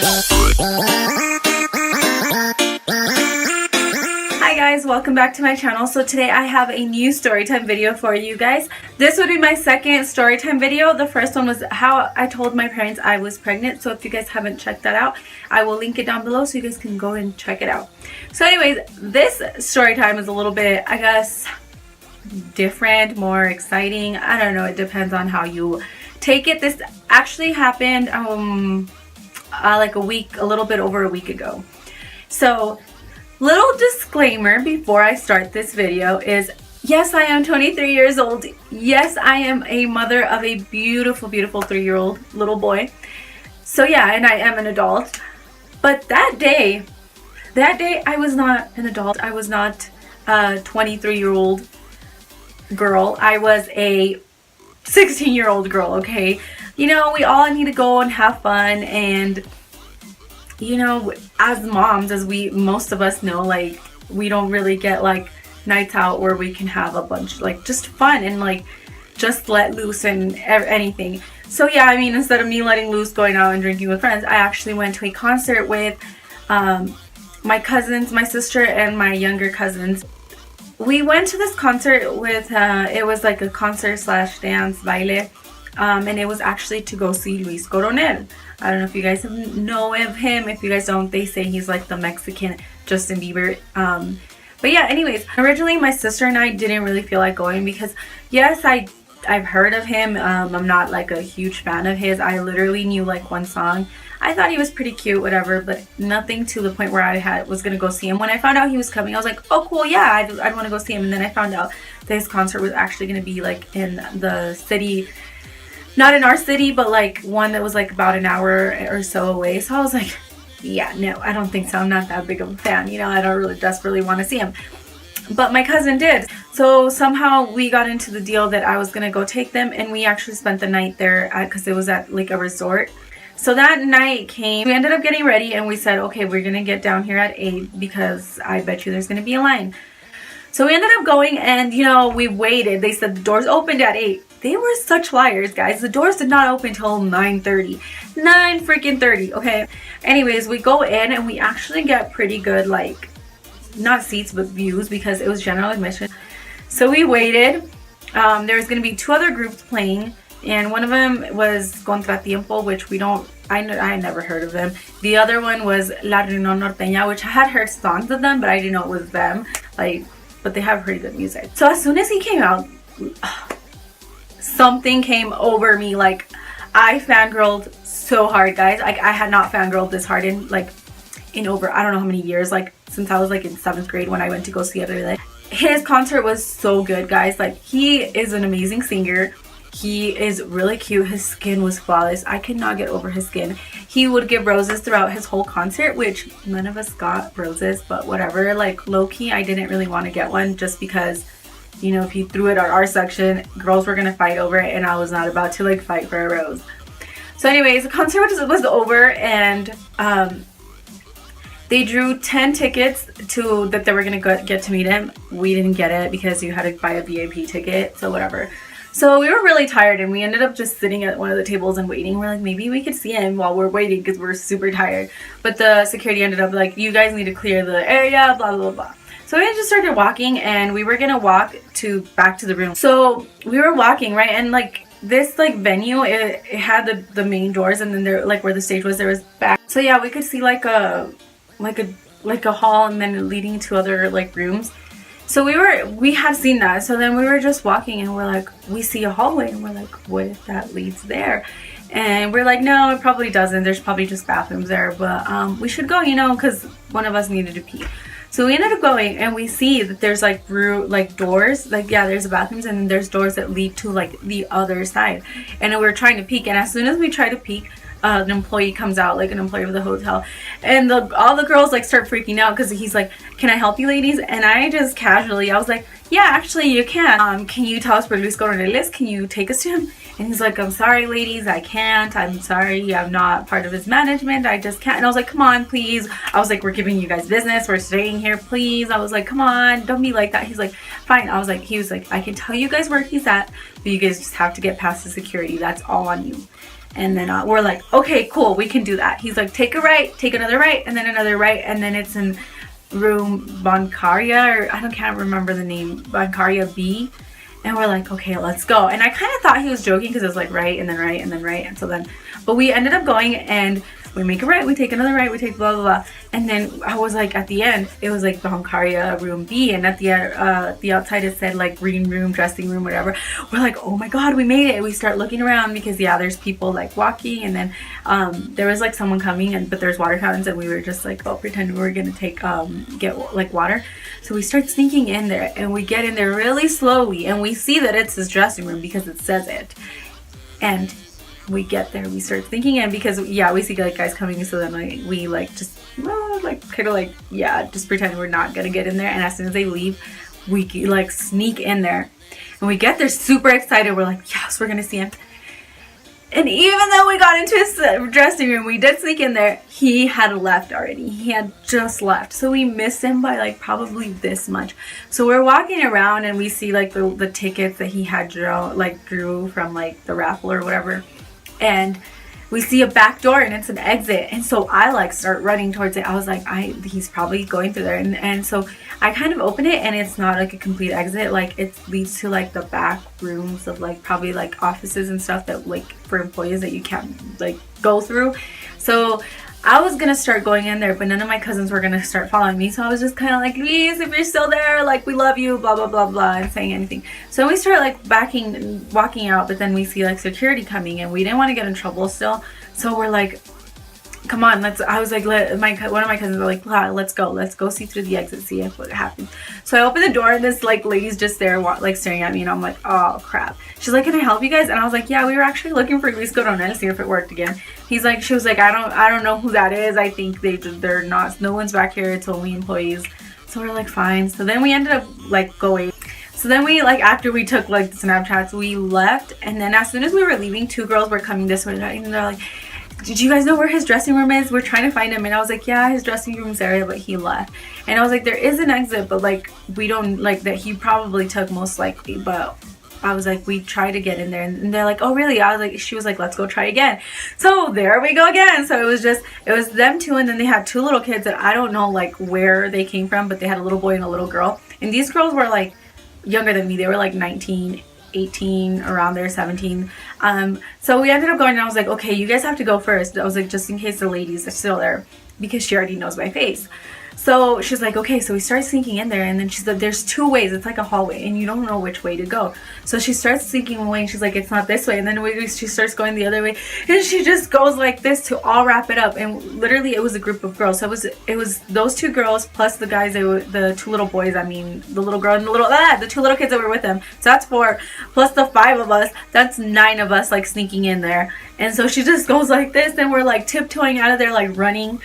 Hi guys, welcome back to my channel. So today I have a new storytime video for you guys. This would be my second storytime video. The first one was how I told my parents I was pregnant. So if you guys haven't checked that out, I will link it down below so you guys can go and check it out. So anyways, this storytime is a little bit, I guess, different, more exciting. I don't know, it depends on how you take it. This actually happened like a little bit over a week ago. So little disclaimer before I start this video is, yes, I am 23 years old. Yes, I am a mother of a beautiful 3-year-old little boy. So yeah, and I am an adult. But that day I was not an adult. I was not a 23-year-old girl. I was a 16-year-old girl, okay? You know, we all need to go and have fun, and you know, as moms, as most of us know, like, we don't really get like nights out where we can have a bunch, like, just fun and like just let loose and anything. So yeah, I mean, instead of me letting loose going out and drinking with friends, I actually went to a concert with my cousins, my sister and my younger cousins. We went to this concert with it was like a concert slash dance baile, and it was actually to go see Luis Coronel. I don't know if you guys know of him. If you guys don't, they say he's like the Mexican Justin Bieber. But yeah, anyways, originally my sister and I didn't really feel like going because, yes, I've heard of him. I'm not like a huge fan of his. I literally knew like one song. I thought he was pretty cute, whatever, but nothing to the point where I was gonna go see him. When I found out he was coming, I was like, oh cool, yeah, I'd want to go see him. And then I found out this concert was actually gonna be like in the city. Not in our city, but like one that was like about an hour or so away. So I was like, yeah, no, I don't think so. I'm not that big of a fan. You know, I don't really desperately want to see him. But my cousin did. So somehow we got into the deal that I was going to go take them. And we actually spent the night there because it was at like a resort. So that night came. We ended up getting ready and we said, okay, we're going to get down here at 8 because I bet you there's going to be a line. So we ended up going and, you know, we waited. They said the doors opened at 8. They were such liars, guys. The doors did not open until 9:30. 9:30, okay? Anyways, we go in and we actually get pretty good, like, not seats, but views because it was general admission. So we waited. There was going to be 2 other groups playing. And one of them was Contratiempo, which I had never heard of them. The other one was La Reunión Norteña, which I had heard songs of them, but I didn't know it was them. Like, but they have pretty good music. So as soon as he came out, something came over me. Like, I fangirled so hard, guys. Like, I had not fangirled this hard in over, I don't know how many years, like since I was like in 7th grade when I went to go see it. His concert was so good, guys. Like, he is an amazing singer. He is really cute. His skin was flawless. I could not get over his skin. He would give roses throughout his whole concert, which none of us got roses, but whatever. Like, low-key, I didn't really want to get one just because, you know, if he threw it at our section, girls were gonna fight over it, and I was not about to like fight for a rose. So anyways, the concert was over, and they drew 10 tickets that they were gonna get to meet him. We didn't get it because you had to buy a VIP ticket, so whatever. So we were really tired, and we ended up just sitting at one of the tables and waiting. We're like, maybe we could see him while we're waiting because we're super tired. But the security ended up like, you guys need to clear the area, blah blah blah. So we just started walking, and we were gonna walk back to the room. So we were walking, right, and like this like venue, it had the main doors, and then there, like where the stage was, there was back. So yeah, we could see like a hall, and then leading to other like rooms. So we had seen that. So then we were just walking, and we're like, we see a hallway, and we're like, what if that leads there? And we're like, no, it probably doesn't. There's probably just bathrooms there, but we should go, you know, because one of us needed to pee. So we ended up going, and we see that there's like doors, like, yeah, there's bathrooms, and then there's doors that lead to like the other side. And we were trying to peek, and as soon as we try to peek, an employee comes out, like an employee of the hotel, and all the girls like start freaking out because he's like, can I help you ladies? And I just casually, I was like, yeah, actually you can. Can you tell us where Luis Coronel is? Can you take us to him? And he's like, I'm sorry ladies, I can't. I'm sorry, I'm not part of his management. I just can't. And I was like, come on, please. I was like, we're giving you guys business. We're staying here, please. I was like, come on, don't be like that. He's like, fine. He was like, I can tell you guys where he's at, but you guys just have to get past the security. That's all on you. And then we're like, okay, cool, we can do that. He's like, take a right, take another right, and then another right, and then it's in room Bancaria, or can't remember the name, Bancaria B. And we're like, okay, let's go. And I kind of thought he was joking because it was like right and then right and then right. And so then, but we ended up going and we make a right, we take another right, we take blah, blah, blah. And then I was like, at the end, it was like Bancaria room B. And at the outside it said like green room, dressing room, whatever. We're like, oh my God, we made it. We start looking around because yeah, there's people like walking. And then there was like someone coming, but there's water fountains. And we were just like, oh, pretend we were going to get like water. So we start sneaking in there and we get in there really slowly and we see that it's his dressing room because it says it. And we get there, we start sneaking in because yeah, we see like guys coming, so then we like just like kind of like yeah, just pretend we're not gonna get in there. And as soon as they leave, we like sneak in there and we get there super excited. We're like, yes, we're gonna see him. And even though we got into his dressing room, we did sneak in there, he had left already. He had just left. So we missed him by like probably this much. So we're walking around and we see like the tickets that he had drew from like the raffle or whatever. And we see a back door and it's an exit. And so I like start running towards it. I was like, he's probably going through there. And so I kind of open it and it's not like a complete exit. Like it leads to like the back rooms of like probably like offices and stuff that like for employees that you can't like go through. So I was gonna start going in there, but none of my cousins were gonna start following me. So I was just kind of like, Luis, if you're still there, like we love you, blah, blah, blah, blah, and saying anything. So we start like walking out, but then we see like security coming and we didn't want to get in trouble still. So we're like, come on, I was like, one of my cousins were like, let's go see through the exit, see what happens. So I open the door and this like lady's just there like staring at me and I'm like, oh crap. She's like, can I help you guys? And I was like, yeah, we were actually looking for Luis Coronel to see if it worked again. She was like, I don't know who that is. I think they're not, no one's back here, it's only employees. So we're like, fine. So then we ended up like going. So then we like, after we took like the Snapchats, we left. And then as soon as we were leaving, two girls were coming this way and they're like, did you guys know where his dressing room is? We're trying to find him. And I was like, yeah, his dressing room's area, but he left. And I was like, there is an exit, but like we don't like that he probably took most likely. But I was like, we try to get in there. And they're like, oh really? She was like, let's go try again. So there we go again. So it was them two, and then they had two little kids that I don't know like where they came from, but they had a little boy and a little girl. And these girls were like younger than me. They were like 19, 18, around there, 17. So we ended up going and I was like, okay, you guys have to go first. I was like, just in case the ladies are still there, because she already knows my face. So she's like, okay. So we start sneaking in there, and then she's like, there's two ways. It's like a hallway and you don't know which way to go. So she starts sneaking away and she's like, it's not this way. And then she starts going the other way and she just goes like this to all wrap it up. And literally it was a group of girls. So it was those two girls plus the guys, the two little boys. I mean, the little girl and the two little kids that were with them. So that's 4 plus the 5 of us. That's 9 of us like sneaking in there. And so she just goes like this, and we're like tiptoeing out of there, like running.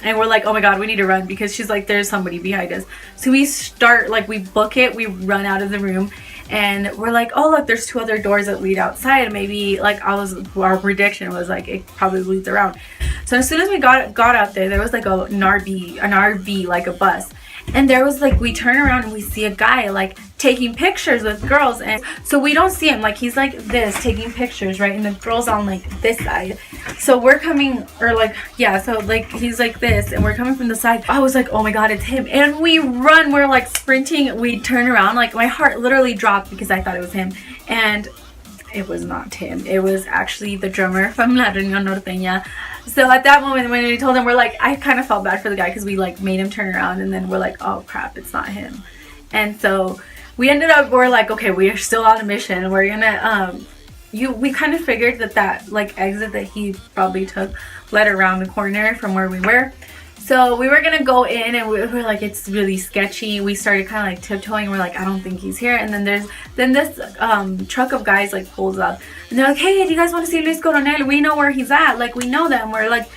And we're like, oh my God, we need to run, because she's like, there's somebody behind us. So we start, like, we book it, we run out of the room, and we're like, oh look, there's 2 other doors that lead outside. Maybe like our prediction was like it probably leads around. So as soon as we got out there was like an RV, like a bus. And there was like, we turn around and we see a guy like taking pictures with girls. And so we don't see him, like he's like this taking pictures, right? And the girl's on like this side. So we're coming, or like, yeah, so like he's like this and we're coming from the side. I was like, oh my God, it's him. And we run, we're like sprinting. We turn around, like my heart literally dropped because I thought it was him. And it was not him. It was actually the drummer from La Reunión Norteña. So at that moment when we told him, we're like, I kind of felt bad for the guy because we like made him turn around, and then we're like, oh crap, it's not him. And so we ended up, we're like, okay, we are still on a mission. We're gonna we kind of figured that like exit that he probably took led around the corner from where we were. So we were gonna go in, and we were like, it's really sketchy. We started kind of like tiptoeing. We're like, I don't think he's here. And then this truck of guys like pulls up, and they're like, hey, do you guys want to see Luis Coronel? We know where he's at. Like, we know them. We're like,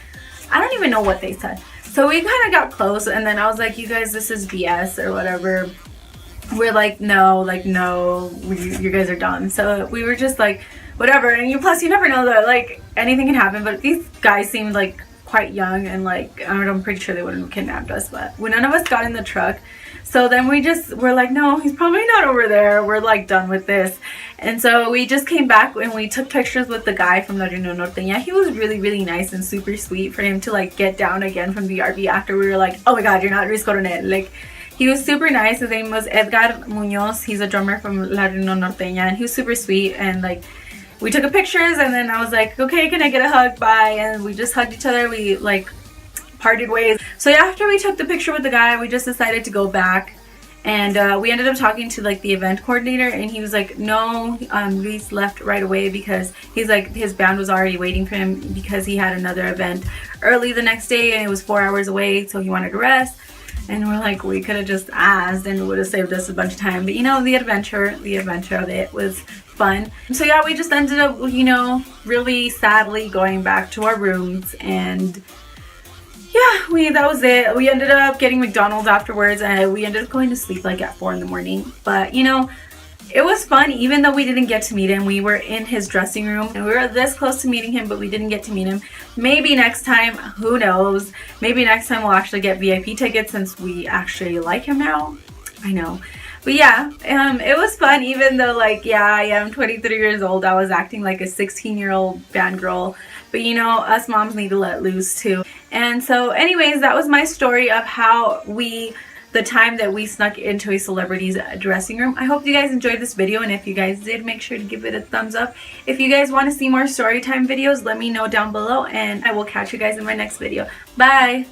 I don't even know what they said. So we kind of got close, and then I was like, you guys, this is BS or whatever. We're like, no, you guys are dumb. So we were just like, whatever. And plus, you never know that like anything can happen. But these guys seemed like quite young, and like I'm pretty sure they wouldn't have kidnapped us, but when none of us got in the truck. So then we're like, no, he's probably not over there. We're like done with this. And so we just came back and we took pictures with the guy from La Reunion Norteña. He was really, really nice and super sweet for him to like get down again from the RV after we were like, oh my God, you're not Luis Coronel. Like, he was super nice. His name was Edgar Munoz. He's a drummer from La Reunion Norteña, and he was super sweet. And like, we took pictures, and then I was like, okay, can I get a hug? Bye. And we just hugged each other. We like parted ways. So yeah, after we took the picture with the guy, we just decided to go back, and we ended up talking to like the event coordinator, and he was like, no, Luis left right away because he's like, his band was already waiting for him because he had another event early the next day and it was 4 hours away, so he wanted to rest. And we're like, we could have just asked and it would have saved us a bunch of time. But you know, the adventure of it was fun. So yeah, we just ended up, you know, really sadly going back to our rooms, and yeah, that was it. We ended up getting McDonald's afterwards, and we ended up going to sleep like at 4 in the morning. But you know, it was fun. Even though we didn't get to meet him, we were in his dressing room and we were this close to meeting him, but we didn't get to meet him. Maybe next time, who knows? Maybe next time we'll actually get VIP tickets since we actually like him now. I know. But yeah, it was fun, even though like, yeah, I am 23 years old. I was acting like a 16-year-old fangirl. But you know, us moms need to let loose too. And so anyways, that was my story of how the time that we snuck into a celebrity's dressing room. I hope you guys enjoyed this video, and if you guys did, make sure to give it a thumbs up. If you guys want to see more story time videos, let me know down below, and I will catch you guys in my next video. Bye!